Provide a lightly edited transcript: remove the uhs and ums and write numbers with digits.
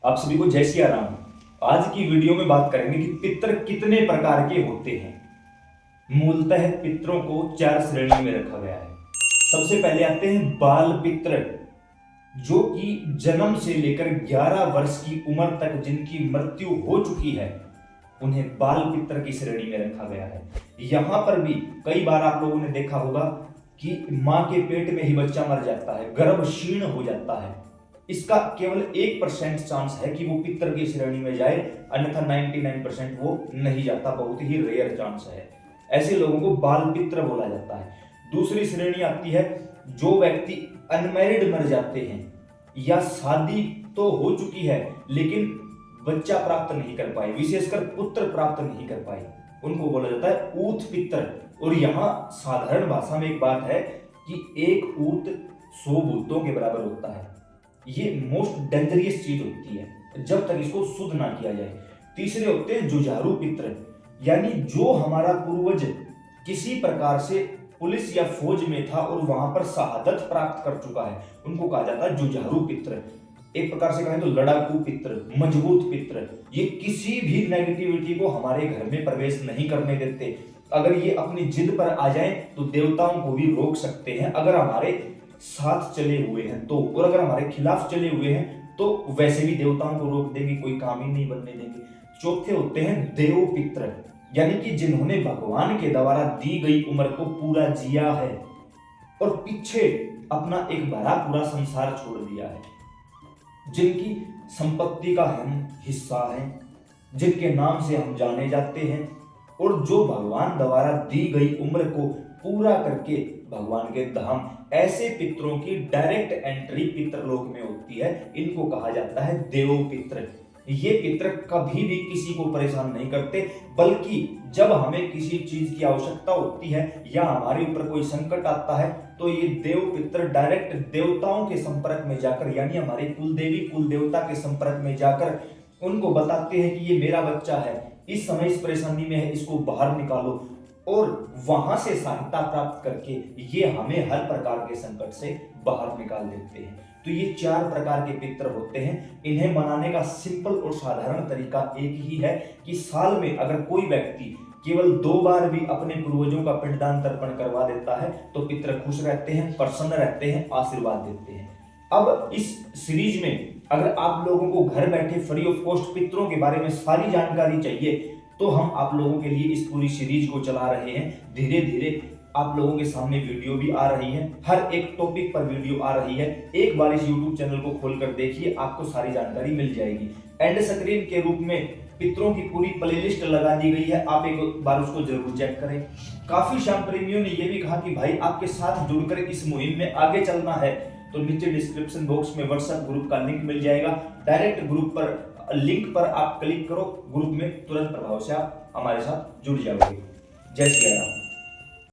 आप सभी को जय सिया राम। आज की वीडियो में बात करेंगे कि पितृ कितने प्रकार के होते हैं। मूलतः पितरों को 4 श्रेणी में रखा गया है। सबसे पहले आते हैं बाल पितृ, जो कि जन्म से लेकर 11 वर्ष की उम्र तक जिनकी मृत्यु हो चुकी है, उन्हें बाल पितृ की श्रेणी में रखा गया है। यहां पर भी कई बार आप लोगों ने देखा होगा कि मां के पेट में ही बच्चा मर जाता है, गर्भ क्षीण हो जाता है। इसका केवल 1% चांस है कि वो पितृ की श्रेणी में जाए, अन्यथा 99% वो नहीं जाता, बहुत ही रेयर चांस है। ऐसे लोगों को बाल पितृ बोला जाता है। दूसरी श्रेणी आती है जो व्यक्ति अनमैरिड मर जाते हैं या शादी तो हो चुकी है लेकिन बच्चा प्राप्त नहीं कर पाए, विशेषकर पुत्र प्राप्त नहीं कर पाए, उनको बोला जाता है ऊत पितृ। और यहाँ साधारण भाषा में एक बात है कि एक ऊत 100 भूतों के बराबर होता है। ये मोस्ट डेंजरियस चीज होती है जब तक इसको शुद्ध ना किया जाए। तीसरे होते हैं जुझारू पितृ, यानी जो हमारा पूर्वज किसी प्रकार से पुलिस या फौज में था और वहां पर शहादत प्राप्त कर चुका है, उनको कहा जाता है जुझारू पितृ। एक प्रकार से कहें तो लड़ाकू पितृ, मजबूत पितृ। ये किसी भी नेगेटिविटी को हमारे घर में प्रवेश नहीं करने देते। अगर ये अपनी जिद पर आ जाए तो देवताओं को भी रोक सकते हैं, अगर हमारे साथ चले हुए हैं तो, और अगर हमारे खिलाफ चले हुए हैं तो वैसे भी देवताओं को रोक देंगे, कोई काम ही नहीं बनने देंगे। चौथे होते हैं देव पितृ, यानी कि जिन्होंने भगवान के द्वारा दी गई उम्र को पूरा जिया है और पीछे अपना एक भरा पूरा संसार छोड़ दिया है, जिनकी संपत्ति का हम हिस्सा है, जिनके नाम से हम जाने जाते हैं और जो भगवान द्वारा दी गई उम्र को पूरा करके भगवान के धाम, ऐसे पितरों की डायरेक्ट एंट्री पितरलोक में होती है। इनको कहा जाता है देव पितर। ये पितर कभी भी किसी को परेशान नहीं करते, बल्कि जब हमें किसी चीज की आवश्यकता होती है या हमारे ऊपर कोई संकट आता है तो ये देव पितर डायरेक्ट देवताओं के संपर्क में जाकर, यानी हमारे कुलदेवी कुल देवता के संपर्क में जाकर उनको बताते हैं कि ये मेरा बच्चा है, इस समय इस परेशानी में है, इसको बाहर निकालो, और वहां से सहायता प्राप्त करके ये हमें हर प्रकार के संकट से बाहर निकाल देते हैं। तो ये 4 प्रकार के पितर होते हैं। इन्हें मनाने का सिंपल और साधारण तरीका एक ही है कि साल में अगर कोई व्यक्ति केवल 2 बार भी अपने पूर्वजों का पिंडदान तर्पण करवा देता है तो पितर खुश रहते हैं, प्रसन्न रहते हैं, आशीर्वाद देते हैं। अब इस सीरीज में अगर आप लोगों को घर बैठे फ्री ऑफ कॉस्ट पितरों के बारे में सारी जानकारी चाहिए तो हम आप लोगों के लिए इस पूरी सीरीज को चला रहे हैं। धीरे धीरे आप लोगों के सामने वीडियो भी आ रही है, हर एक टॉपिक पर वीडियो आ रही है। एक बार इस यूट्यूब चैनल को खोलकर देखिए, आपको सारी जानकारी मिल जाएगी। एंड स्क्रीन के रूप में पितरों की पूरी प्लेलिस्ट लगा दी गई है, आप एक बार उसको जरूर चेक करें। काफी श्याम प्रेमियों ने यह भी कहा कि भाई आपके साथ जुड़कर इस मुहिम में आगे चलना है, तो नीचे डिस्क्रिप्शन बॉक्स में व्हाट्सएप ग्रुप का लिंक मिल जाएगा। डायरेक्ट ग्रुप पर लिंक पर आप क्लिक करो, ग्रुप में तुरंत प्रभाव से आप हमारे साथ जुड़ जाओगे। जय श्री राम।